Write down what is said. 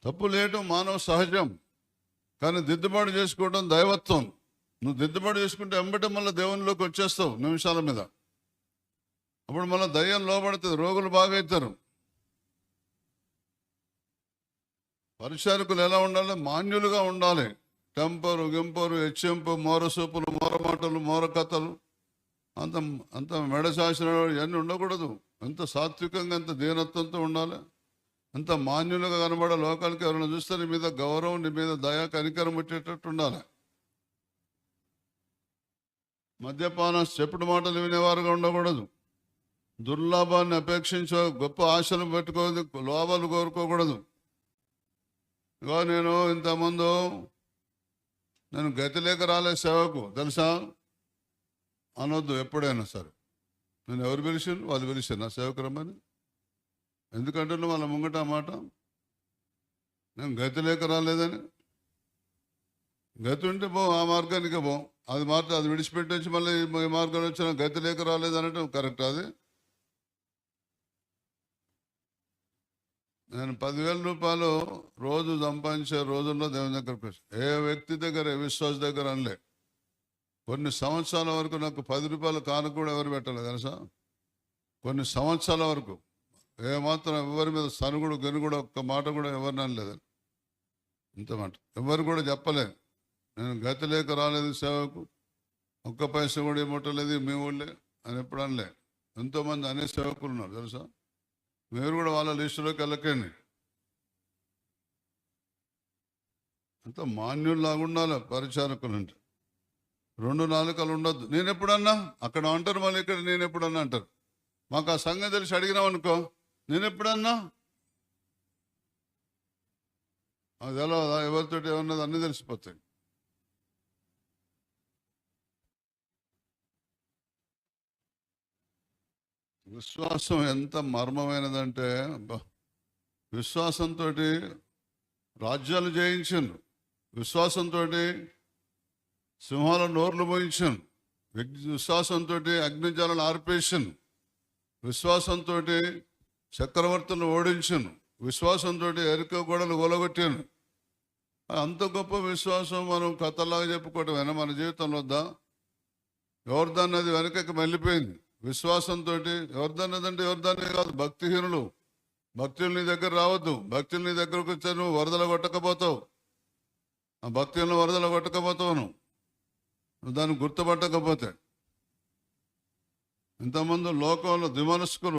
తప్పు లేయటం మానవ సహజం, కానీ దిద్దుబాటు చేసుకోవడం దైవత్వం. నువ్వు దిద్దుబాటు చేసుకుంటే ఎంబటే మళ్ళీ దేవునిలోకి వచ్చేస్తావు నిమిషాల మీద. అప్పుడు మళ్ళీ దయ్యం లోబడుతుంది, రోగులు బాగవుతారు. పరిచారకులు ఎలా ఉండాలి? మాన్యులుగా ఉండాలి. టెంపరు, గింపరు, హెచ్చింపు, మోరసూపులు, మోరమాటలు, మోరకథలు, అంత అంత మెడశాసనాలు ఇవన్నీ ఉండకూడదు. ఎంత సాత్వికంగా, ఎంత దీనత్వంతో ఉండాలి, ఎంత మాన్యులుగా కనబడే. లోకానికి ఎవరైనా చూస్తే నీ మీద గౌరవం, నీ మీద దయా కనికరం వచ్చేటట్టు ఉండాలి. మద్యపాన చెప్పుడు మాటలు వినేవారుగా ఉండకూడదు. దుర్లాభాన్ని అపేక్షించే గొప్ప ఆశలు పెట్టుకోదు, లోభాలు కోరుకోకూడదు. ఇగో నేను ఇంతకుముందు గతి లేక రాలే సేవకు తెలుసా అనొద్దు ఎప్పుడైనా సరే. నేను ఎవరు పిలిచాను? వాళ్ళు పిలిచాను నా సేవకు రమ్మని. ఎందుకంటే వాళ్ళ ముంగట ఆ మాట, నేను గతి లేక రాలేదని. గతి ఉంటే పో, ఆ మార్గానికి పో. అది మాత్రం అది విడిచిపెట్టేసి మళ్ళీ ఈ మార్గాన్ని వచ్చిన గతి లేక రాలేదనటం కరెక్ట్? అది నేను 10,000 రూపాయలు రోజు సంపాదించే రోజుల్లో దేవుని దగ్గరకు వచ్చి ఏ వ్యక్తి దగ్గర, ఏ విశ్వాస దగ్గర అనలే. కొన్ని సంవత్సరాల వరకు నాకు 10 రూపాయల కానుక కూడా ఎవరు పెట్టలేదు తెలుసా? కొన్ని సంవత్సరాల వరకు ఏమాత్రం ఎవరి మీద సనుగుడు గనుగుడు ఒక్క మాట కూడా ఎవరిని అనలేదు. ఇంత మాట ఎవరు కూడా చెప్పలేదు. నేను గతి లేక రాలేదు సేవకు, ఒక్క పైసా కూడా ఏముట్టలేదు మీ ఊళ్ళే అని ఎప్పుడు అనలే. ఎంతోమంది అనే సేవకులు ఉన్నారు తెలుసా? మీరు కూడా వాళ్ళ లిస్టులోకి వెళ్ళకండి. అంత మాన్యుల్లాగా ఉండాలి పరిచారకులు అంటే. 2 నాలుకలు ఉండొద్దు. నేను ఎప్పుడన్నా అక్కడ అంటారు, మళ్ళీ ఇక్కడ నేను ఎప్పుడన్నా అంటారు. మాకు ఆ సంగతి తెలిసి అడిగినాం అనుకో, నేను ఎప్పుడన్నా అది ఎలా ఎవరితో ఏమన్నది అన్నీ తెలిసిపోతాయి. విశ్వాసం ఎంత మర్మమైనదంటే, విశ్వాసంతో రాజ్యాలు జయించాను, విశ్వాసంతో సింహాల నోర్లు మోయించాను, విశ్వాసంతో అగ్నిజాలను ఆర్పేశాను, విశ్వాసంతో చక్రవర్తులను ఓడించాను, విశ్వాసంతో ఎరుక గోడలు గొలగొట్టాను. అంత గొప్ప విశ్వాసం మనం కథలాగా చెప్పుకోవటమేనా మన జీవితంలో వద్దా? యోర్దాన్ నది వెనకకి వెళ్ళిపోయింది విశ్వాసంతో. యోర్దాన్ నది అంటే యోర్దానే కాదు, భక్తిహీనులు. భక్తులు నీ దగ్గర రావద్దు. భక్తులు నీ దగ్గరకు వచ్చా నువ్వు వరదలు కొట్టకపోతావు. ఆ భక్తులను వరదలు కొట్టకపోతావు నువ్వు దాన్ని గుర్తుపట్టకపోతే. ఇంతమంది లోకంలో దిమనస్కులు